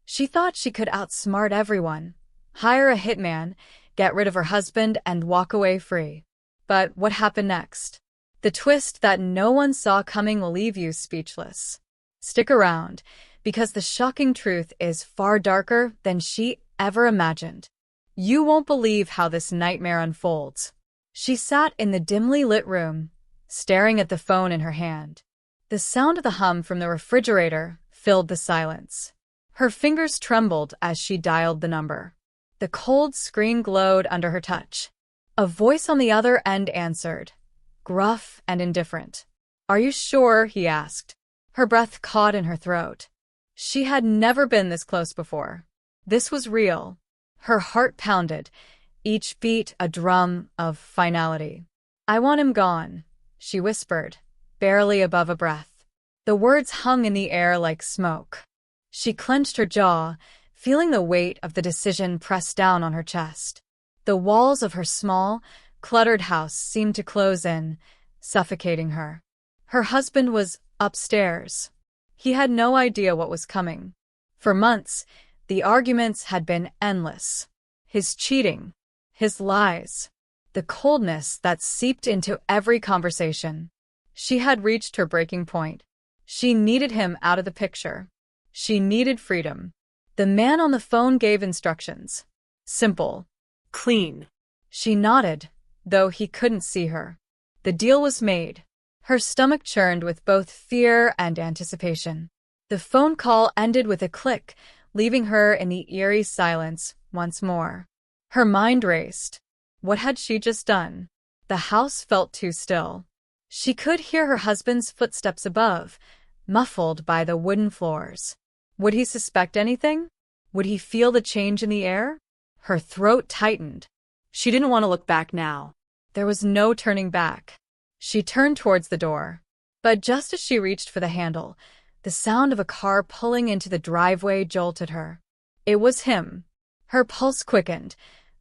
She thought she could outsmart everyone, hire a hitman, get rid of her husband, and walk away free. But what happened next? The twist that no one saw coming will leave you speechless. Stick around, because the shocking truth is far darker than she ever imagined. You won't believe how this nightmare unfolds. She sat in the dimly lit room, staring at the phone in her hand. The sound of the hum from the refrigerator filled the silence. Her fingers trembled as she dialed the number. The cold screen glowed under her touch. A voice on the other end answered, gruff and indifferent. "Are you sure?" he asked. Her breath caught in her throat. She had never been this close before. This was real. Her heart pounded, each beat a drum of finality. "I want him gone," she whispered, barely above a breath. The words hung in the air like smoke. She clenched her jaw, feeling the weight of the decision press down on her chest. The walls of her small, cluttered house seemed to close in, suffocating her. Her husband was upstairs. He had no idea what was coming. For months, the arguments had been endless. His cheating, his lies, the coldness that seeped into every conversation. She had reached her breaking point. She needed him out of the picture. She needed freedom. The man on the phone gave instructions. Simple. Clean. She nodded, though he couldn't see her. The deal was made. Her stomach churned with both fear and anticipation. The phone call ended with a click, leaving her in the eerie silence once more. Her mind raced. What had she just done? The house felt too still. She could hear her husband's footsteps above, muffled by the wooden floors. Would he suspect anything? Would he feel the change in the air? Her throat tightened. She didn't want to look back now. There was no turning back. She turned towards the door. But just as she reached for the handle, the sound of a car pulling into the driveway jolted her. It was him. Her pulse quickened,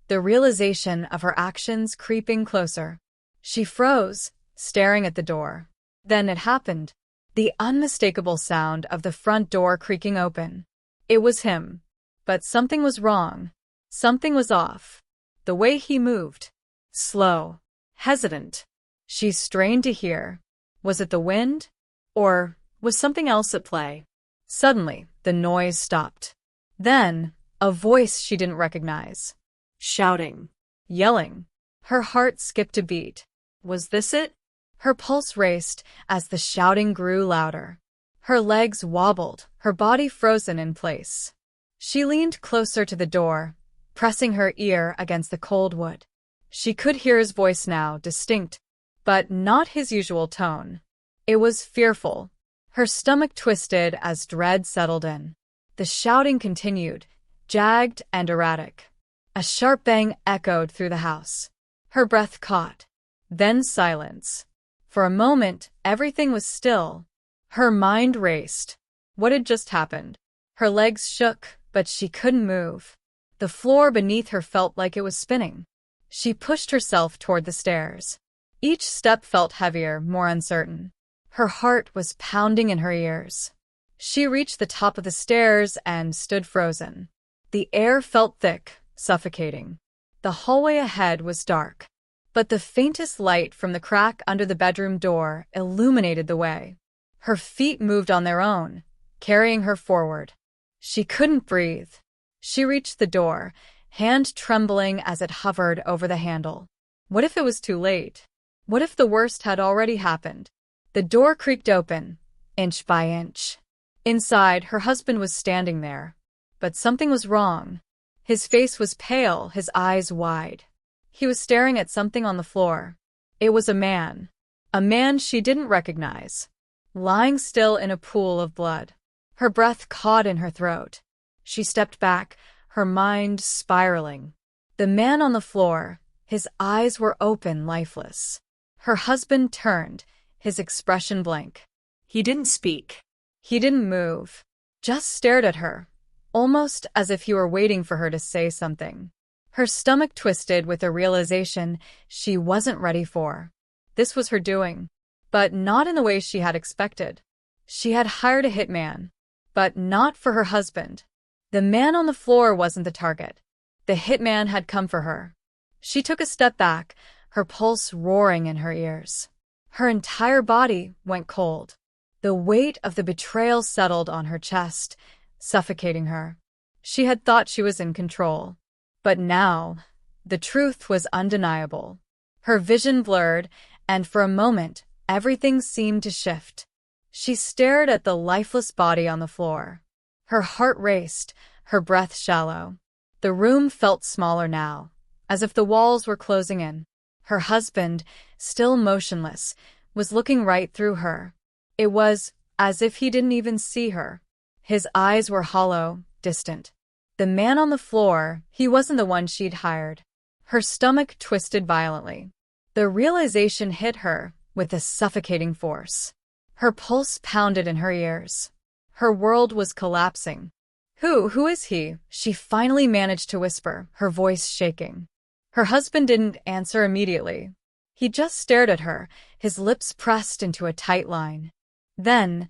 the realization of her actions creeping closer. She froze, staring at the door. Then it happened. The unmistakable sound of the front door creaking open. It was him. But something was wrong. Something was off. The way he moved. Slow. Hesitant. She strained to hear. Was it the wind? Or was something else at play? Suddenly, the noise stopped. Then, a voice she didn't recognize. Shouting. Yelling. Her heart skipped a beat. Was this it? Her pulse raced as the shouting grew louder. Her legs wobbled, her body frozen in place. She leaned closer to the door, pressing her ear against the cold wood. She could hear his voice now, distinct, but not his usual tone. It was fearful. Her stomach twisted as dread settled in. The shouting continued, jagged and erratic. A sharp bang echoed through the house. Her breath caught. Then silence. For a moment, everything was still. Her mind raced. What had just happened? Her legs shook, but she couldn't move. The floor beneath her felt like it was spinning. She pushed herself toward the stairs. Each step felt heavier, more uncertain. Her heart was pounding in her ears. She reached the top of the stairs and stood frozen. The air felt thick, suffocating. The hallway ahead was dark, but the faintest light from the crack under the bedroom door illuminated the way. Her feet moved on their own, carrying her forward. She couldn't breathe. She reached the door, hand trembling as it hovered over the handle. What if it was too late? What if the worst had already happened? The door creaked open, inch by inch. Inside, her husband was standing there. But something was wrong. His face was pale, his eyes wide. He was staring at something on the floor. It was a man she didn't recognize, lying still in a pool of blood. Her breath caught in her throat. She stepped back, her mind spiraling. The man on the floor, his eyes were open, lifeless. Her husband turned, his expression blank. He didn't speak. He didn't move, just stared at her, almost as if he were waiting for her to say something. Her stomach twisted with a realization she wasn't ready for. This was her doing, but not in the way she had expected. She had hired a hitman, but not for her husband. The man on the floor wasn't the target. The hitman had come for her. She took a step back, her pulse roaring in her ears. Her entire body went cold. The weight of the betrayal settled on her chest, suffocating her. She had thought she was in control. But now, the truth was undeniable. Her vision blurred, and for a moment, everything seemed to shift. She stared at the lifeless body on the floor. Her heart raced, her breath shallow. The room felt smaller now, as if the walls were closing in. Her husband, still motionless, was looking right through her. It was as if he didn't even see her. His eyes were hollow, distant. The man on the floor, he wasn't the one she'd hired. Her stomach twisted violently. The realization hit her with a suffocating force. Her pulse pounded in her ears. Her world was collapsing. Who is he? She finally managed to whisper, her voice shaking. Her husband didn't answer immediately. He just stared at her, his lips pressed into a tight line. Then,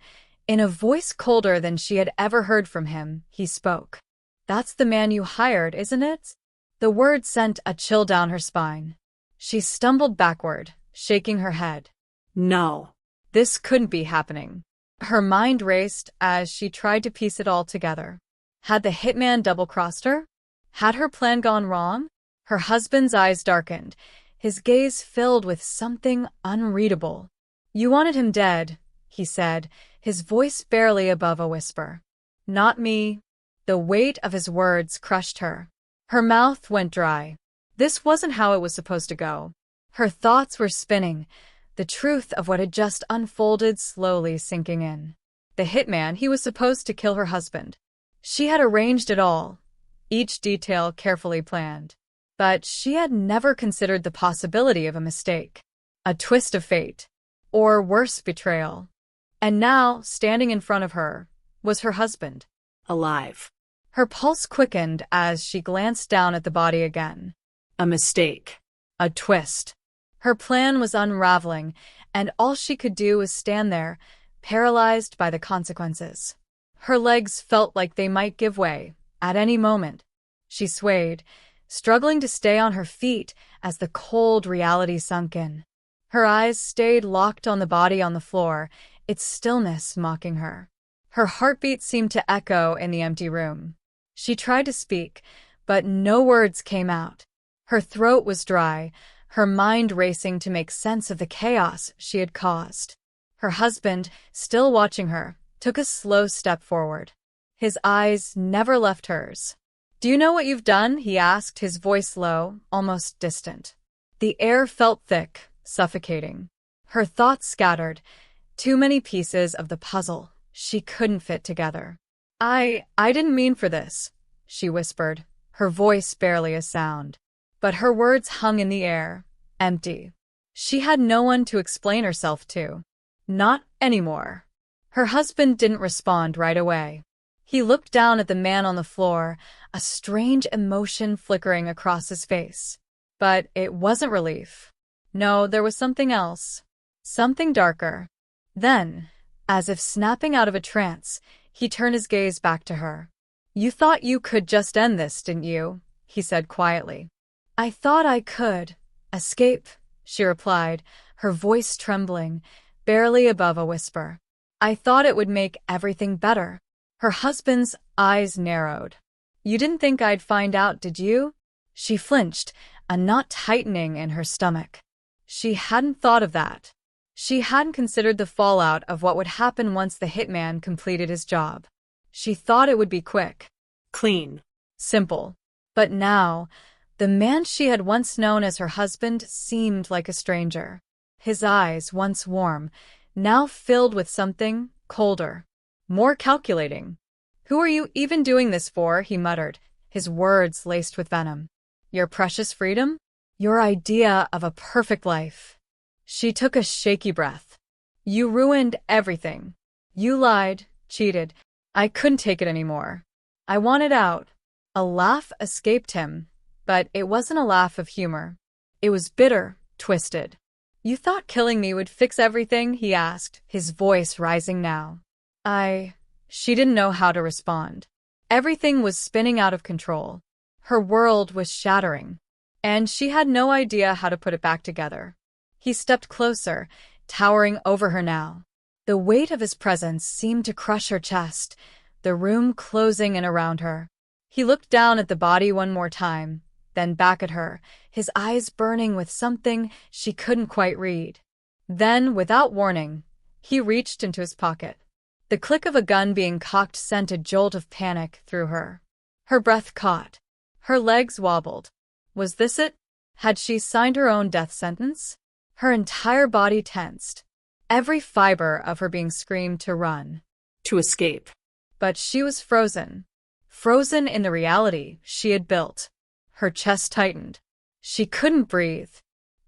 in a voice colder than she had ever heard from him, he spoke. "That's the man you hired, isn't it?" The word sent a chill down her spine. She stumbled backward, shaking her head. No, this couldn't be happening. Her mind raced as she tried to piece it all together. Had the hitman double-crossed her? Had her plan gone wrong? Her husband's eyes darkened, his gaze filled with something unreadable. "You wanted him dead," he said, his voice barely above a whisper. "Not me." The weight of his words crushed her. Her mouth went dry. This wasn't how it was supposed to go. Her thoughts were spinning, the truth of what had just unfolded slowly sinking in. The hitman, he was supposed to kill her husband. She had arranged it all, each detail carefully planned. But she had never considered the possibility of a mistake, a twist of fate, or worse, betrayal. And now, standing in front of her, was her husband. Alive. Her pulse quickened as she glanced down at the body again. A mistake. A twist. Her plan was unraveling, and all she could do was stand there, paralyzed by the consequences. Her legs felt like they might give way at any moment. She swayed, struggling to stay on her feet as the cold reality sunk in. Her eyes stayed locked on the body on the floor, its stillness mocking her. Her heartbeat seemed to echo in the empty room. She tried to speak, but no words came out. Her throat was dry, her mind racing to make sense of the chaos she had caused. Her husband, still watching her, took a slow step forward. His eyes never left hers. "Do you know what you've done?" he asked, his voice low, almost distant. The air felt thick, suffocating. Her thoughts scattered, too many pieces of the puzzle she couldn't fit together. I didn't mean for this," she whispered, her voice barely a sound. But her words hung in the air, empty. She had no one to explain herself to. Not anymore. Her husband didn't respond right away. He looked down at the man on the floor, a strange emotion flickering across his face. But it wasn't relief. No, there was something else. Something darker. Then, as if snapping out of a trance, he turned his gaze back to her. "You thought you could just end this, didn't you?" he said quietly. "I thought I could escape," she replied, her voice trembling, barely above a whisper. "I thought it would make everything better." Her husband's eyes narrowed. "You didn't think I'd find out, did you?" She flinched, a knot tightening in her stomach. She hadn't thought of that. She hadn't considered the fallout of what would happen once the hitman completed his job. She thought it would be quick, clean, simple. But now, the man she had once known as her husband seemed like a stranger. His eyes, once warm, now filled with something colder, more calculating. "Who are you even doing this for?" he muttered, his words laced with venom. "Your precious freedom? Your idea of a perfect life." She took a shaky breath. "You ruined everything. You lied, cheated. I couldn't take it anymore. I wanted out." A laugh escaped him, but it wasn't a laugh of humor. It was bitter, twisted. "You thought killing me would fix everything?" he asked, his voice rising now. She didn't know how to respond. Everything was spinning out of control. Her world was shattering, and she had no idea how to put it back together. He stepped closer, towering over her now. The weight of his presence seemed to crush her chest, the room closing in around her. He looked down at the body one more time, then back at her, his eyes burning with something she couldn't quite read. Then, without warning, he reached into his pocket. The click of a gun being cocked sent a jolt of panic through her. Her breath caught. Her legs wobbled. Was this it? Had she signed her own death sentence? Her entire body tensed. Every fiber of her being screamed to run. To escape. But she was frozen. Frozen in the reality she had built. Her chest tightened. She couldn't breathe.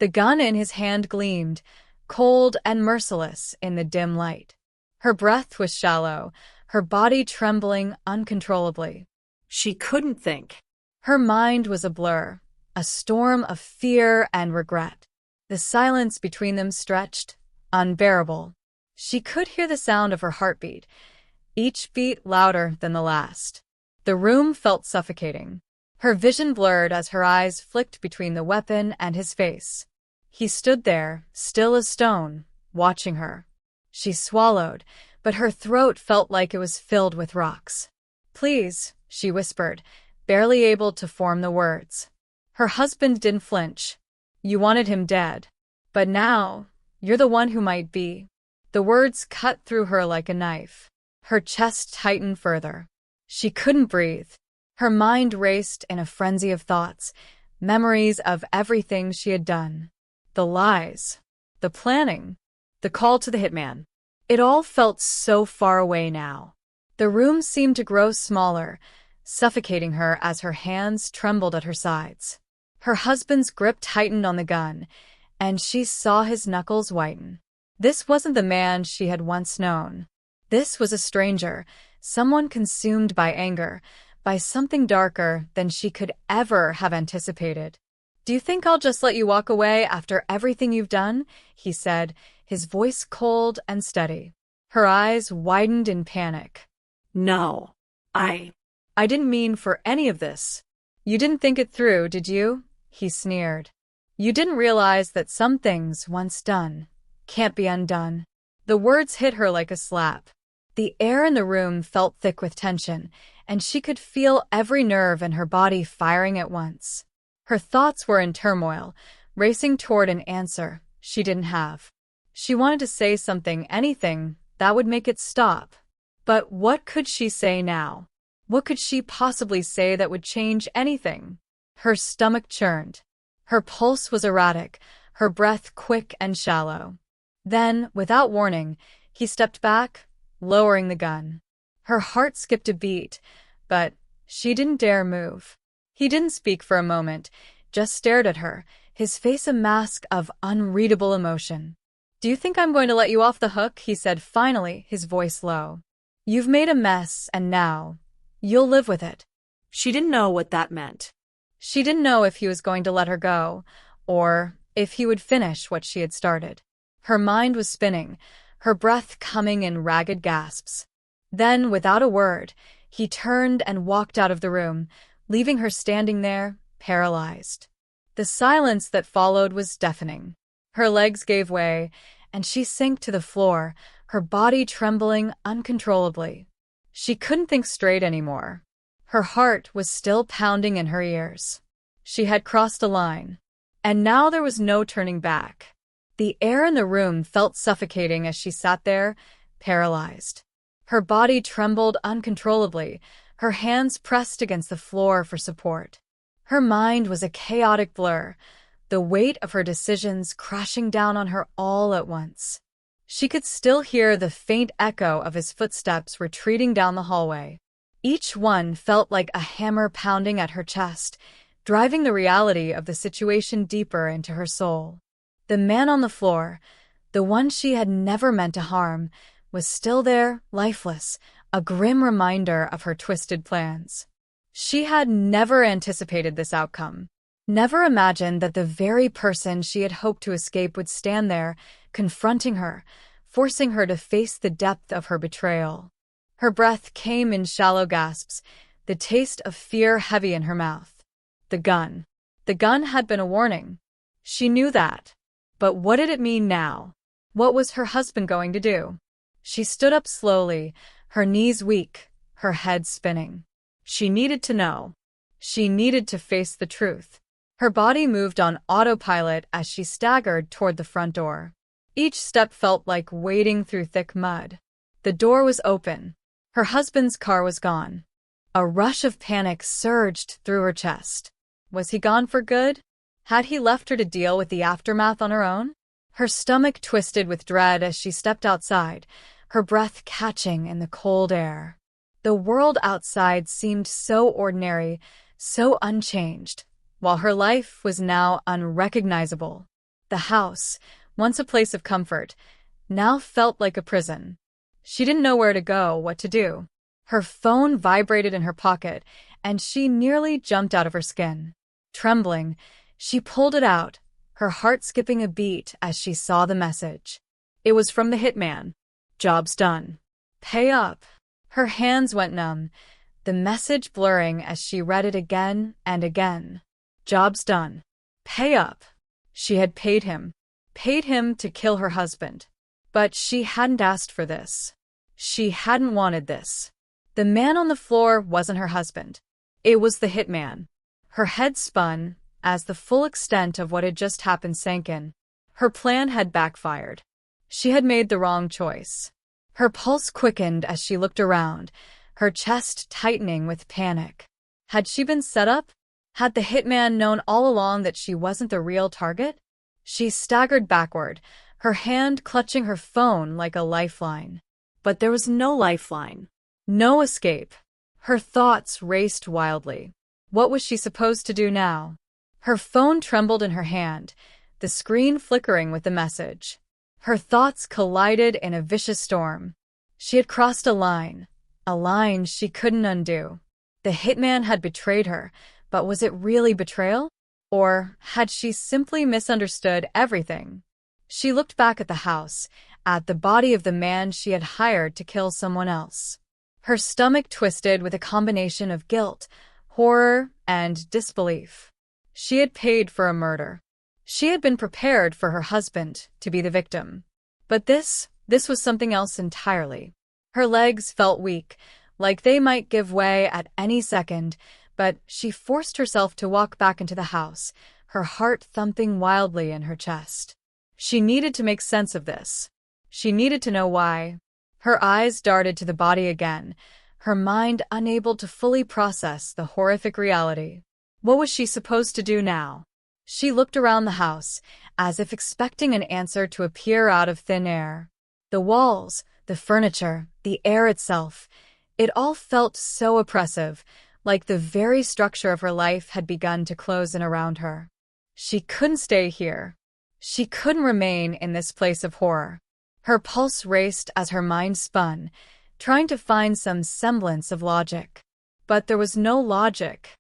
The gun in his hand gleamed, cold and merciless in the dim light. Her breath was shallow, her body trembling uncontrollably. She couldn't think. Her mind was a blur, a storm of fear and regret. The silence between them stretched, unbearable. She could hear the sound of her heartbeat, each beat louder than the last. The room felt suffocating. Her vision blurred as her eyes flicked between the weapon and his face. He stood there, still as stone, watching her. She swallowed, but her throat felt like it was filled with rocks. "Please," she whispered, barely able to form the words. Her husband didn't flinch. "You wanted him dead. But now, you're the one who might be." The words cut through her like a knife. Her chest tightened further. She couldn't breathe. Her mind raced in a frenzy of thoughts, memories of everything she had done. The lies, the planning, the call to the hitman. It all felt so far away now. The room seemed to grow smaller, suffocating her as her hands trembled at her sides. Her husband's grip tightened on the gun, and she saw his knuckles whiten. This wasn't the man she had once known. This was a stranger, someone consumed by anger, by something darker than she could ever have anticipated. "Do you think I'll just let you walk away after everything you've done?" he said, his voice cold and steady. Her eyes widened in panic. No, I didn't mean for any of this. You didn't think it through, did you?" he sneered. "You didn't realize that some things, once done, can't be undone." The words hit her like a slap. The air in the room felt thick with tension, and she could feel every nerve in her body firing at once. Her thoughts were in turmoil, racing toward an answer she didn't have. She wanted to say something, anything, that would make it stop. But what could she say now? What could she possibly say that would change anything? Her stomach churned. Her pulse was erratic, her breath quick and shallow. Then, without warning, he stepped back, lowering the gun. Her heart skipped a beat, but she didn't dare move. He didn't speak for a moment, just stared at her, his face a mask of unreadable emotion. "Do you think I'm going to let you off the hook?" he said finally, his voice low. "You've made a mess, and now, you'll live with it." She didn't know what that meant. She didn't know if he was going to let her go, or if he would finish what she had started. Her mind was spinning, her breath coming in ragged gasps. Then, without a word, he turned and walked out of the room, leaving her standing there, paralyzed. The silence that followed was deafening. Her legs gave way, and she sank to the floor, her body trembling uncontrollably. She couldn't think straight anymore. Her heart was still pounding in her ears. She had crossed a line, and now there was no turning back. The air in the room felt suffocating as she sat there, paralyzed. Her body trembled uncontrollably, her hands pressed against the floor for support. Her mind was a chaotic blur, the weight of her decisions crashing down on her all at once. She could still hear the faint echo of his footsteps retreating down the hallway. Each one felt like a hammer pounding at her chest, driving the reality of the situation deeper into her soul. The man on the floor, the one she had never meant to harm, was still there, lifeless, a grim reminder of her twisted plans. She had never anticipated this outcome, never imagined that the very person she had hoped to escape would stand there, confronting her, forcing her to face the depth of her betrayal. Her breath came in shallow gasps, the taste of fear heavy in her mouth. The gun. The gun had been a warning. She knew that. But what did it mean now? What was her husband going to do? She stood up slowly, her knees weak, her head spinning. She needed to know. She needed to face the truth. Her body moved on autopilot as she staggered toward the front door. Each step felt like wading through thick mud. The door was open. Her husband's car was gone. A rush of panic surged through her chest. Was he gone for good? Had he left her to deal with the aftermath on her own? Her stomach twisted with dread as she stepped outside, her breath catching in the cold air. The world outside seemed so ordinary, so unchanged, while her life was now unrecognizable. The house, once a place of comfort, now felt like a prison. She didn't know where to go, what to do. Her phone vibrated in her pocket, and she nearly jumped out of her skin. Trembling, she pulled it out, her heart skipping a beat as she saw the message. It was from the hitman. Job's done. Pay up. Her hands went numb, the message blurring as she read it again and again. Job's done. Pay up. She had paid him to kill her husband. But she hadn't asked for this. She hadn't wanted this. The man on the floor wasn't her husband. It was the hitman. Her head spun as the full extent of what had just happened sank in. Her plan had backfired. She had made the wrong choice. Her pulse quickened as she looked around, her chest tightening with panic. Had she been set up? Had the hitman known all along that she wasn't the real target? She staggered backward, her hand clutching her phone like a lifeline. But there was no lifeline. No escape. Her thoughts raced wildly. What was she supposed to do now? Her phone trembled in her hand, the screen flickering with the message. Her thoughts collided in a vicious storm. She had crossed a line she couldn't undo. The hitman had betrayed her, but was it really betrayal? Or had she simply misunderstood everything? She looked back at the house, at the body of the man she had hired to kill someone else. Her stomach twisted with a combination of guilt, horror, and disbelief. She had paid for a murder. She had been prepared for her husband to be the victim. But this was something else entirely. Her legs felt weak, like they might give way at any second, but she forced herself to walk back into the house, her heart thumping wildly in her chest. She needed to make sense of this. She needed to know why. Her eyes darted to the body again, her mind unable to fully process the horrific reality. What was she supposed to do now? She looked around the house, as if expecting an answer to appear out of thin air. The walls, the furniture, the air itself, it all felt so oppressive, like the very structure of her life had begun to close in around her. She couldn't stay here. She couldn't remain in this place of horror. Her pulse raced as her mind spun, trying to find some semblance of logic. But there was no logic.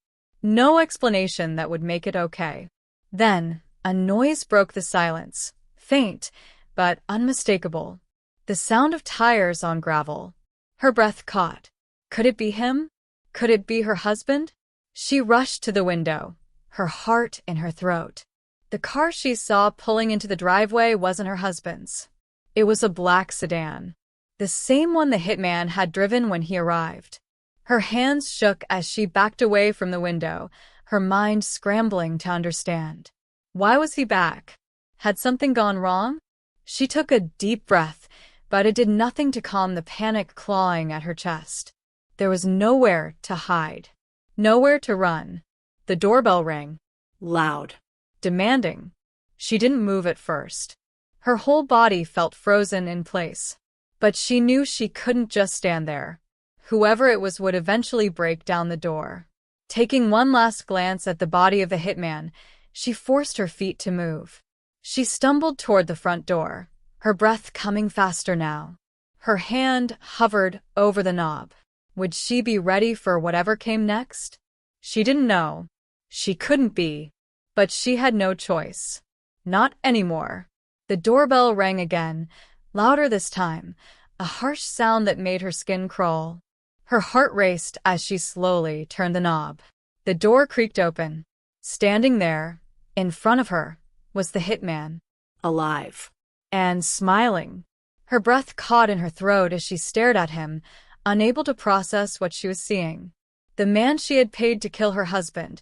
No explanation that would make it okay. Then, a noise broke the silence, faint, but unmistakable. The sound of tires on gravel. Her breath caught. Could it be him? Could it be her husband? She rushed to the window, her heart in her throat. The car she saw pulling into the driveway wasn't her husband's. It was a black sedan, the same one the hitman had driven when he arrived. Her hands shook as she backed away from the window, her mind scrambling to understand. Why was he back? Had something gone wrong? She took a deep breath, but it did nothing to calm the panic clawing at her chest. There was nowhere to hide, nowhere to run. The doorbell rang. Loud. Demanding. She didn't move at first. Her whole body felt frozen in place. But she knew she couldn't just stand there. Whoever it was would eventually break down the door. Taking one last glance at the body of the hitman, she forced her feet to move. She stumbled toward the front door, her breath coming faster now. Her hand hovered over the knob. Would she be ready for whatever came next? She didn't know. She couldn't be. But she had no choice. Not anymore. The doorbell rang again, louder this time, a harsh sound that made her skin crawl. Her heart raced as she slowly turned the knob. The door creaked open. Standing there, in front of her, was the hitman. Alive. And smiling. Her breath caught in her throat as she stared at him, unable to process what she was seeing. The man she had paid to kill her husband,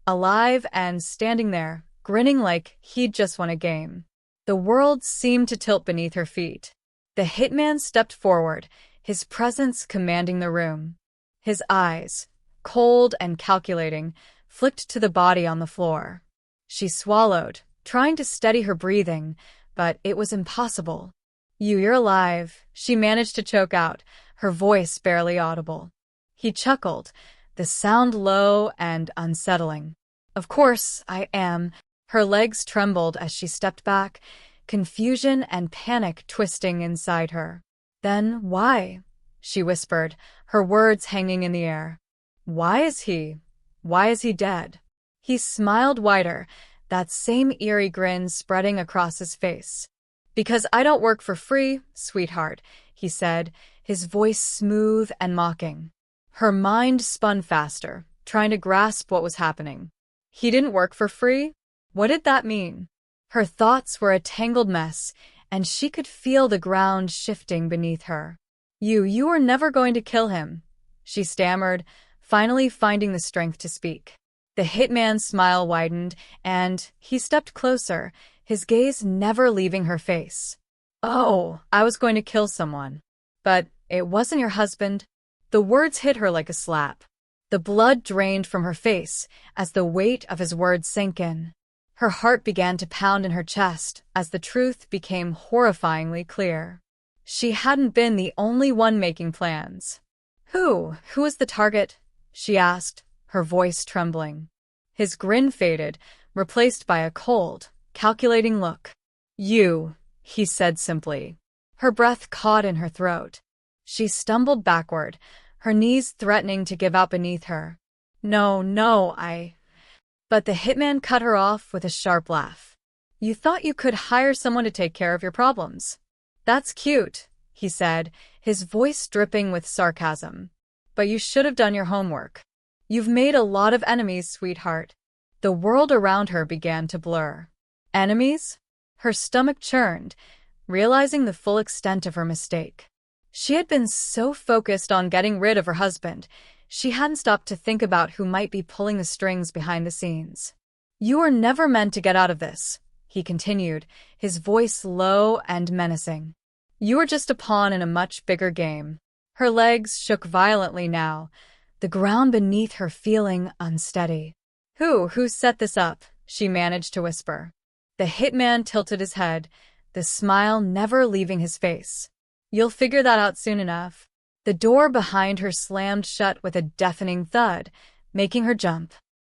alive and standing there, grinning like he'd just won a game. The world seemed to tilt beneath her feet. The hitman stepped forward, his presence commanding the room. His eyes, cold and calculating, flicked to the body on the floor. She swallowed, trying to steady her breathing, but it was impossible. You're alive, she managed to choke out, her voice barely audible. He chuckled, the sound low and unsettling. Of course, I am. Her legs trembled as she stepped back, confusion and panic twisting inside her. Then why? She whispered, her words hanging in the air. Why is he dead? He smiled wider, that same eerie grin spreading across his face. Because I don't work for free, sweetheart, he said, his voice smooth and mocking. Her mind spun faster, trying to grasp what was happening. He didn't work for free? What did that mean? Her thoughts were a tangled mess, and she could feel the ground shifting beneath her. You were never going to kill him, she stammered, finally finding the strength to speak. The hitman's smile widened, and he stepped closer, his gaze never leaving her face. Oh, I was going to kill someone. But it wasn't your husband. The words hit her like a slap. The blood drained from her face as the weight of his words sank in. Her heart began to pound in her chest as the truth became horrifyingly clear. She hadn't been the only one making plans. Who was the target? She asked, her voice trembling. His grin faded, replaced by a cold, calculating look. You, he said simply. Her breath caught in her throat. She stumbled backward, her knees threatening to give out beneath her. No, But the hitman cut her off with a sharp laugh. You thought you could hire someone to take care of your problems. That's cute, he said, his voice dripping with sarcasm. But you should have done your homework. You've made a lot of enemies, sweetheart. The world around her began to blur. Enemies? Her stomach churned, realizing the full extent of her mistake. She had been so focused on getting rid of her husband, she hadn't stopped to think about who might be pulling the strings behind the scenes. You were never meant to get out of this, he continued, his voice low and menacing. You were just a pawn in a much bigger game. Her legs shook violently now, the ground beneath her feeling unsteady. Who set this up? She managed to whisper. The hitman tilted his head, the smile never leaving his face. You'll figure that out soon enough. The door behind her slammed shut with a deafening thud, making her jump.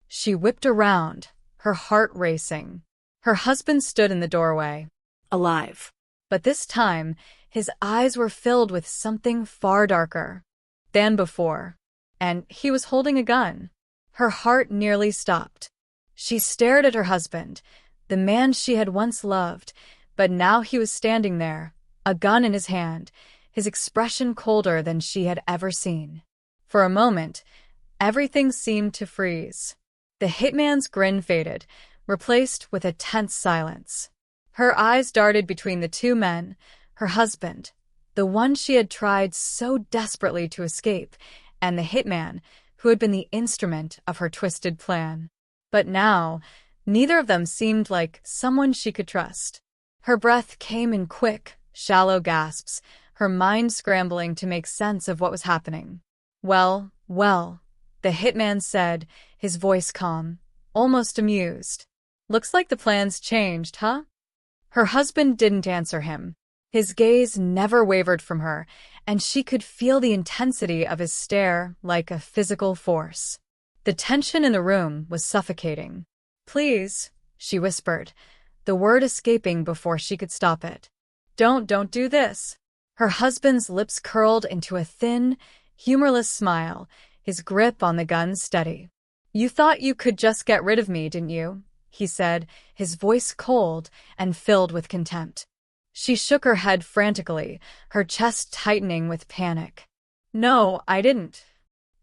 She whipped around, her heart racing. Her husband stood in the doorway. Alive. But this time, his eyes were filled with something far darker than before, and he was holding a gun. Her heart nearly stopped. She stared at her husband, the man she had once loved, but now he was standing there, a gun in his hand, his expression colder than she had ever seen. For a moment, everything seemed to freeze. The hitman's grin faded, replaced with a tense silence. Her eyes darted between the two men, her husband, the one she had tried so desperately to escape, and the hitman, who had been the instrument of her twisted plan. But now, neither of them seemed like someone she could trust. Her breath came in quick, shallow gasps, her mind scrambling to make sense of what was happening. Well, the hitman said, his voice calm, almost amused. Looks like the plans changed, huh? Her husband didn't answer him. His gaze never wavered from her, and she could feel the intensity of his stare like a physical force. The tension in the room was suffocating. Please, she whispered, the word escaping before she could stop it. Don't do this. Her husband's lips curled into a thin, humorless smile, his grip on the gun steady. You thought you could just get rid of me, didn't you? He said, his voice cold and filled with contempt. She shook her head frantically, her chest tightening with panic. No, I didn't.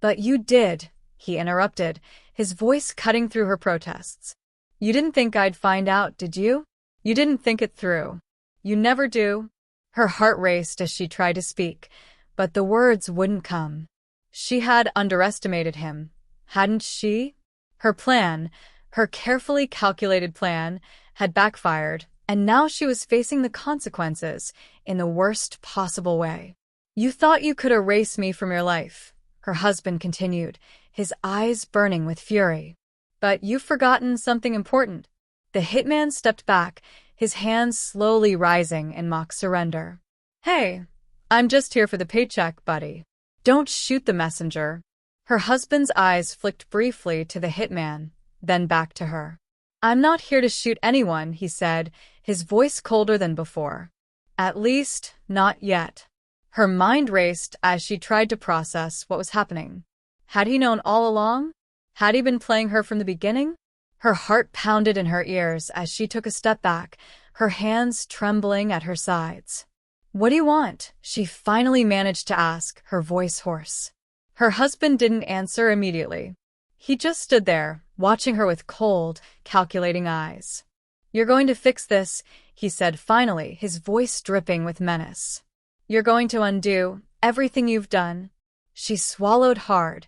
But you did, he interrupted, his voice cutting through her protests. You didn't think I'd find out, did you? You didn't think it through. You never do. Her heart raced as she tried to speak, but the words wouldn't come. She had underestimated him, hadn't she? Her plan, her carefully calculated plan, had backfired, and now she was facing the consequences in the worst possible way. You thought you could erase me from your life, her husband continued, his eyes burning with fury. But you've forgotten something important. The hitman stepped back, his hands slowly rising in mock surrender. Hey, I'm just here for the paycheck, buddy. Don't shoot the messenger. Her husband's eyes flicked briefly to the hitman, then back to her. I'm not here to shoot anyone, he said, his voice colder than before. At least, not yet. Her mind raced as she tried to process what was happening. Had he known all along? Had he been playing her from the beginning? Her heart pounded in her ears as she took a step back, her hands trembling at her sides. What do you want? She finally managed to ask, her voice hoarse. Her husband didn't answer immediately. He just stood there, watching her with cold, calculating eyes. You're going to fix this, he said finally, his voice dripping with menace. You're going to undo everything you've done. She swallowed hard,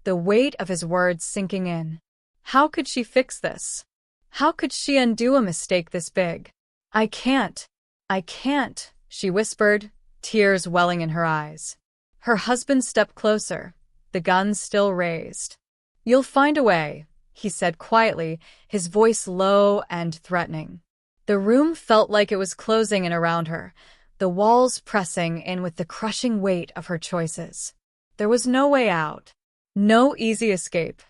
the weight of his words sinking in. How could she fix this? How could she undo a mistake this big? I can't, she whispered, tears welling in her eyes. Her husband stepped closer, the gun still raised. You'll find a way, he said quietly, his voice low and threatening. The room felt like it was closing in around her, the walls pressing in with the crushing weight of her choices. There was no way out, no easy escape.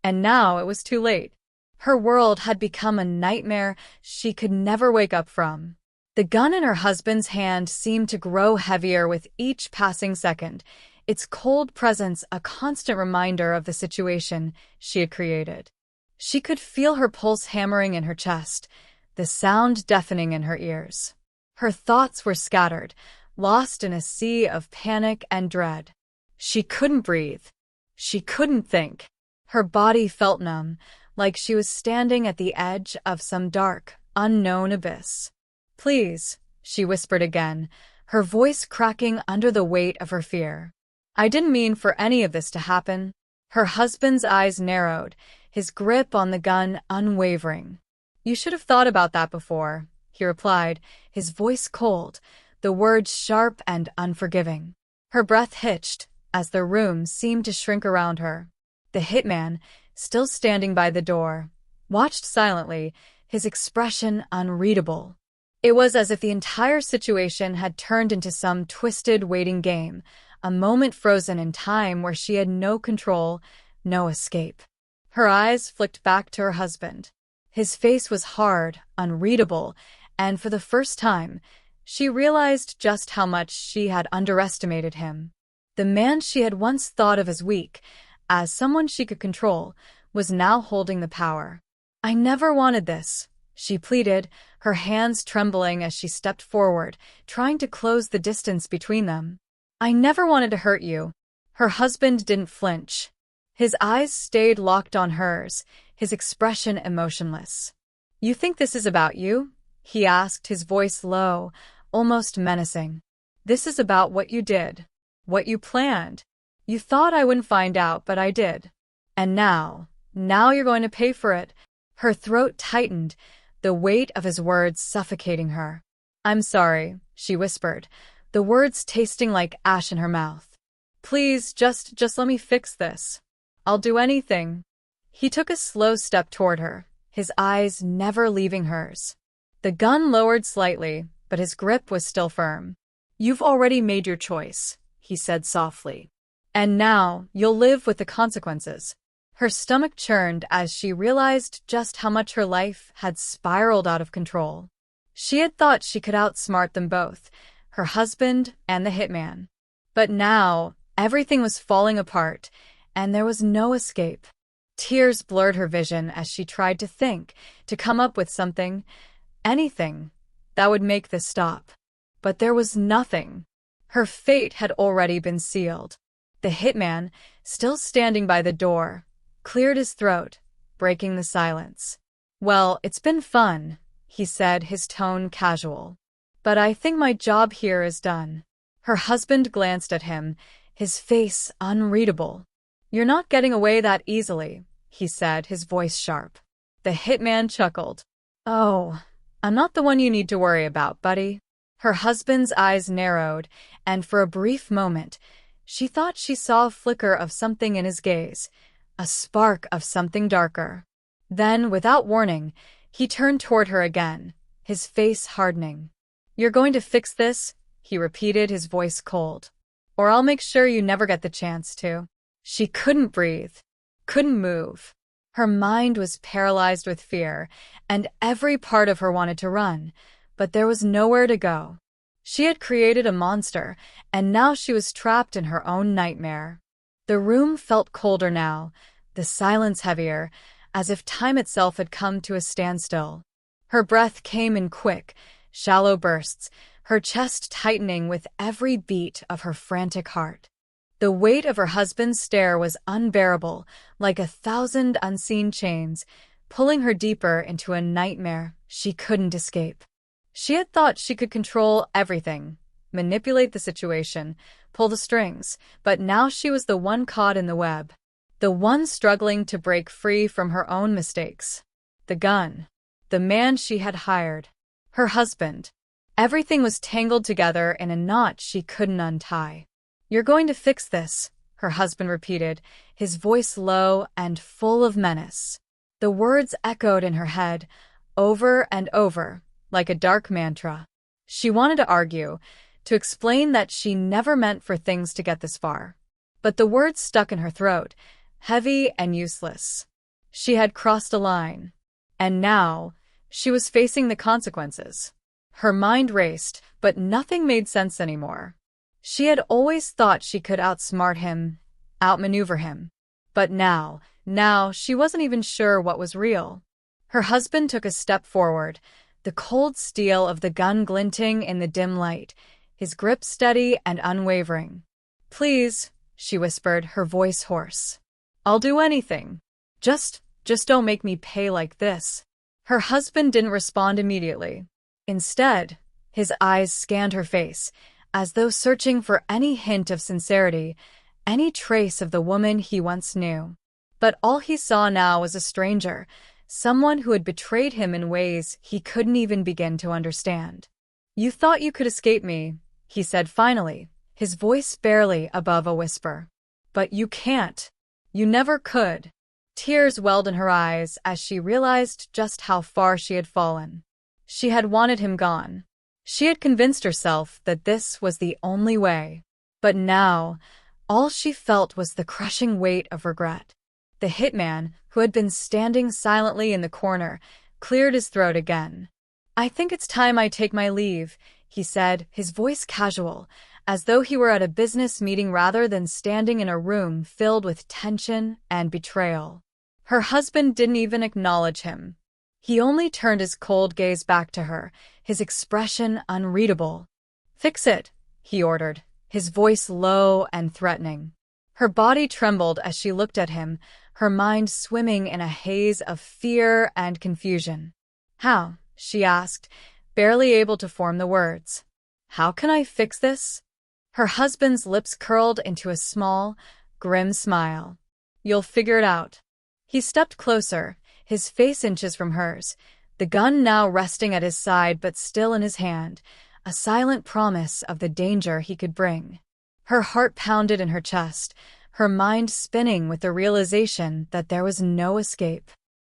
And now it was too late. Her world had become a nightmare she could never wake up from. The gun in her husband's hand seemed to grow heavier with each passing second, its cold presence a constant reminder of the situation she had created. She could feel her pulse hammering in her chest, the sound deafening in her ears. Her thoughts were scattered, lost in a sea of panic and dread. She couldn't breathe. She couldn't think. Her body felt numb, like she was standing at the edge of some dark, unknown abyss. Please, she whispered again, her voice cracking under the weight of her fear. I didn't mean for any of this to happen. Her husband's eyes narrowed, his grip on the gun unwavering. You should have thought about that before, he replied, his voice cold, the words sharp and unforgiving. Her breath hitched as the room seemed to shrink around her. The hitman, still standing by the door, watched silently, his expression unreadable. It was as if the entire situation had turned into some twisted waiting game, a moment frozen in time where she had no control, no escape. Her eyes flicked back to her husband. His face was hard, unreadable, and for the first time, she realized just how much she had underestimated him. The man she had once thought of as weak, as someone she could control, was now holding the power. I never wanted this, she pleaded, her hands trembling as she stepped forward, trying to close the distance between them. I never wanted to hurt you. Her husband didn't flinch. His eyes stayed locked on hers, his expression emotionless. You think this is about you? He asked, his voice low, almost menacing. This is about what you did, what you planned. You thought I wouldn't find out, but I did. And now you're going to pay for it. Her throat tightened, the weight of his words suffocating her. I'm sorry, she whispered, the words tasting like ash in her mouth. Please, just let me fix this. I'll do anything. He took a slow step toward her, his eyes never leaving hers. The gun lowered slightly, but his grip was still firm. You've already made your choice, he said softly. And now you'll live with the consequences. Her stomach churned as she realized just how much her life had spiraled out of control. She had thought she could outsmart them both, her husband and the hitman. But now, everything was falling apart, and there was no escape. Tears blurred her vision as she tried to think, to come up with something, anything, that would make this stop. But there was nothing. Her fate had already been sealed. The hitman, still standing by the door, cleared his throat, breaking the silence. "Well, it's been fun," he said, his tone casual. "But I think my job here is done." Her husband glanced at him, his face unreadable. "You're not getting away that easily," he said, his voice sharp. The hitman chuckled. "Oh, I'm not the one you need to worry about, buddy." Her husband's eyes narrowed, and for a brief moment, she thought she saw a flicker of something in his gaze, a spark of something darker. Then, without warning, he turned toward her again, his face hardening. "You're going to fix this?" he repeated, his voice cold. "Or I'll make sure you never get the chance to." She couldn't breathe, couldn't move. Her mind was paralyzed with fear, and every part of her wanted to run, but there was nowhere to go. She had created a monster, and now she was trapped in her own nightmare. The room felt colder now, the silence heavier, as if time itself had come to a standstill. Her breath came in quick, shallow bursts, her chest tightening with every beat of her frantic heart. The weight of her husband's stare was unbearable, like 1,000 unseen chains, pulling her deeper into a nightmare she couldn't escape. She had thought she could control everything, manipulate the situation, pull the strings, but now she was the one caught in the web, the one struggling to break free from her own mistakes. The gun, the man she had hired, her husband. Everything was tangled together in a knot she couldn't untie. "You're going to fix this," her husband repeated, his voice low and full of menace. The words echoed in her head, over and over, like a dark mantra. She wanted to argue, to explain that she never meant for things to get this far. But the words stuck in her throat, heavy and useless. She had crossed a line. And now, she was facing the consequences. Her mind raced, but nothing made sense anymore. She had always thought she could outsmart him, outmaneuver him. But now she wasn't even sure what was real. Her husband took a step forward, the cold steel of the gun glinting in the dim light, his grip steady and unwavering. "Please," she whispered, her voice hoarse. "I'll do anything. Just don't make me pay like this." Her husband didn't respond immediately. Instead, his eyes scanned her face, as though searching for any hint of sincerity, any trace of the woman he once knew. But all he saw now was a stranger, someone who had betrayed him in ways he couldn't even begin to understand. "You thought you could escape me," he said finally, his voice barely above a whisper. "But you can't. You never could." Tears welled in her eyes as she realized just how far she had fallen. She had wanted him gone. She had convinced herself that this was the only way. But now, all she felt was the crushing weight of regret. The hitman, who had been standing silently in the corner, cleared his throat again. "I think it's time I take my leave," he said, his voice casual, as though he were at a business meeting rather than standing in a room filled with tension and betrayal. Her husband didn't even acknowledge him. He only turned his cold gaze back to her, his expression unreadable. "Fix it," he ordered, his voice low and threatening. Her body trembled as she looked at him, her mind swimming in a haze of fear and confusion. "How?" she asked, barely able to form the words. "How can I fix this?" Her husband's lips curled into a small, grim smile. "You'll figure it out." He stepped closer, his face inches from hers, the gun now resting at his side but still in his hand, a silent promise of the danger he could bring. Her heart pounded in her chest, her mind spinning with the realization that there was no escape,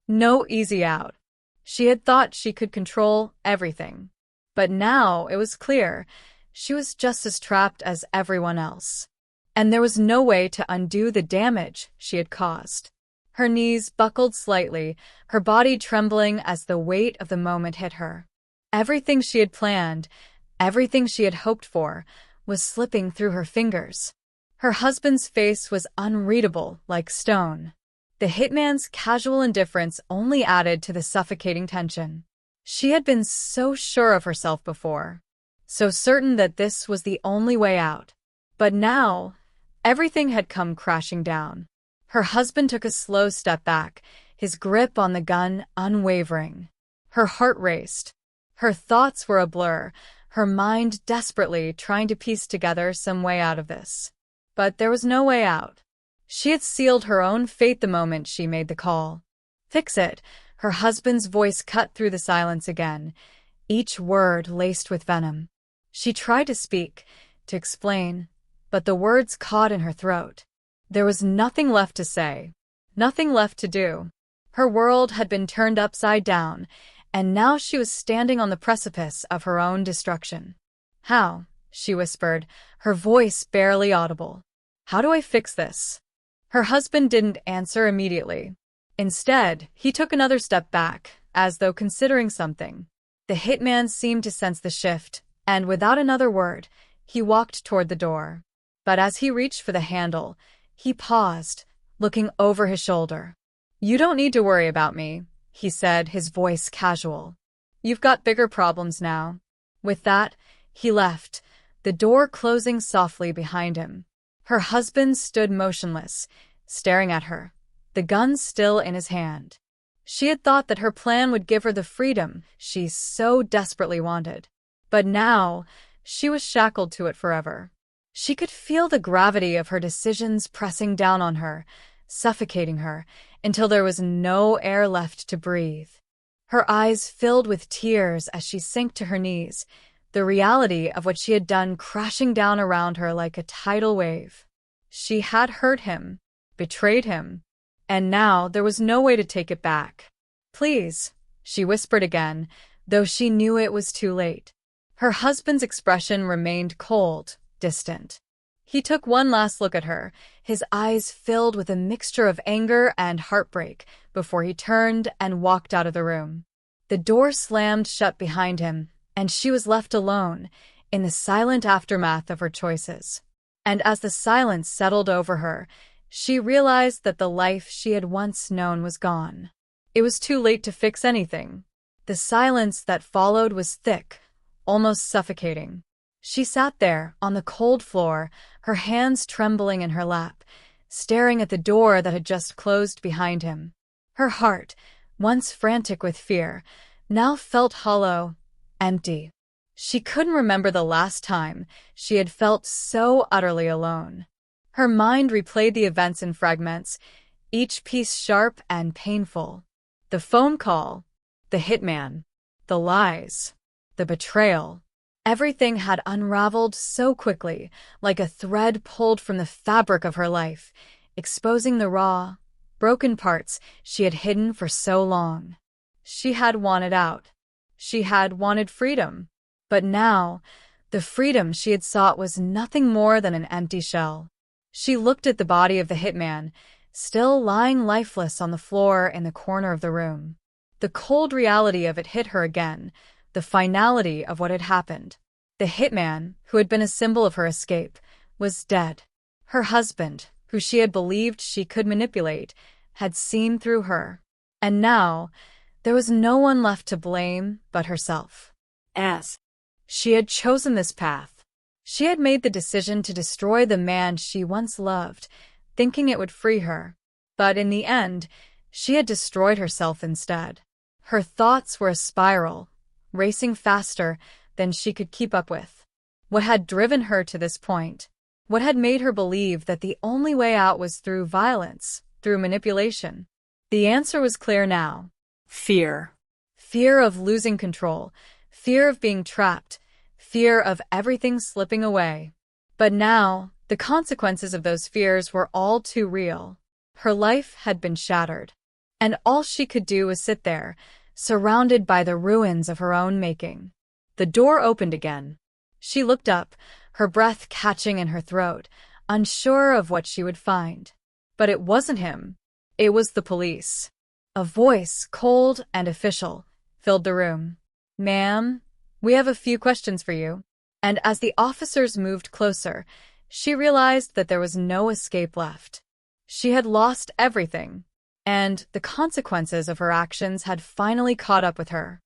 no easy out. She had thought she could control everything. But now it was clear she was just as trapped as everyone else. And there was no way to undo the damage she had caused. Her knees buckled slightly, her body trembling as the weight of the moment hit her. Everything she had planned, everything she had hoped for, was slipping through her fingers. Her husband's face was unreadable, like stone. The hitman's casual indifference only added to the suffocating tension. She had been so sure of herself before, so certain that this was the only way out. But now, Everything had come crashing down. Her husband took a slow step back, his grip on the gun unwavering. Her heart raced. Her thoughts were a blur, her mind desperately trying to piece together some way out of this. But there was no way out. She had sealed her own fate the moment she made the call. "Fix it," her husband's voice cut through the silence again, each word laced with venom. She tried to speak, to explain, but the words caught in her throat. There was nothing left to say, nothing left to do. Her world had been turned upside down, and now she was standing on the precipice of her own destruction. "How?" she whispered, her voice barely audible. "How do I fix this?" Her husband didn't answer immediately. Instead, he took another step back, as though considering something. The hitman seemed to sense the shift, and without another word, he walked toward the door. But as he reached for the handle, he paused, looking over his shoulder. "You don't need to worry about me," he said, his voice casual. "You've got bigger problems now." With that, he left, the door closing softly behind him. Her husband stood motionless, staring at her, the gun still in his hand. She had thought that her plan would give her the freedom she so desperately wanted. But now, she was shackled to it forever. She could feel the gravity of her decisions pressing down on her, suffocating her, until there was no air left to breathe. Her eyes filled with tears as she sank to her knees, the reality of what she had done crashing down around her like a tidal wave. She had hurt him, betrayed him, and now there was no way to take it back. "Please," she whispered again, though she knew it was too late. Her husband's expression remained cold, distant. He took one last look at her, his eyes filled with a mixture of anger and heartbreak, before he turned and walked out of the room. The door slammed shut behind him, and she was left alone, in the silent aftermath of her choices. And as the silence settled over her, she realized that the life she had once known was gone. It was too late to fix anything. The silence that followed was thick, almost suffocating. She sat there, on the cold floor, her hands trembling in her lap, staring at the door that had just closed behind him. Her heart, once frantic with fear, now felt hollow, empty. She couldn't remember the last time she had felt so utterly alone. Her mind replayed the events in fragments, each piece sharp and painful. The phone call, the hitman, the lies, the betrayal. Everything had unraveled so quickly, like a thread pulled from the fabric of her life, exposing the raw, broken parts she had hidden for so long. She had wanted out. She had wanted freedom. But now, the freedom she had sought was nothing more than an empty shell. She looked at the body of the hitman, still lying lifeless on the floor in the corner of the room. The cold reality of it hit her again, the finality of what had happened. The hitman, who had been a symbol of her escape, was dead. Her husband, who she had believed she could manipulate, had seen through her. And now, there was no one left to blame but herself. She had chosen this path. She had made the decision to destroy the man she once loved, thinking it would free her. But in the end, she had destroyed herself instead. Her thoughts were a spiral, racing faster than she could keep up with. What had driven her to this point? What had made her believe that the only way out was through violence, through manipulation? The answer was clear now. Fear. Fear of losing control, fear of being trapped, fear of everything slipping away. But now, the consequences of those fears were all too real. Her life had been shattered, and all she could do was sit there, surrounded by the ruins of her own making. The door opened again. She looked up, her breath catching in her throat, unsure of what she would find. But it wasn't him. It was the police. A voice, cold and official, filled the room. "Ma'am, we have a few questions for you." And as the officers moved closer, she realized that there was no escape left. She had lost everything, and the consequences of her actions had finally caught up with her.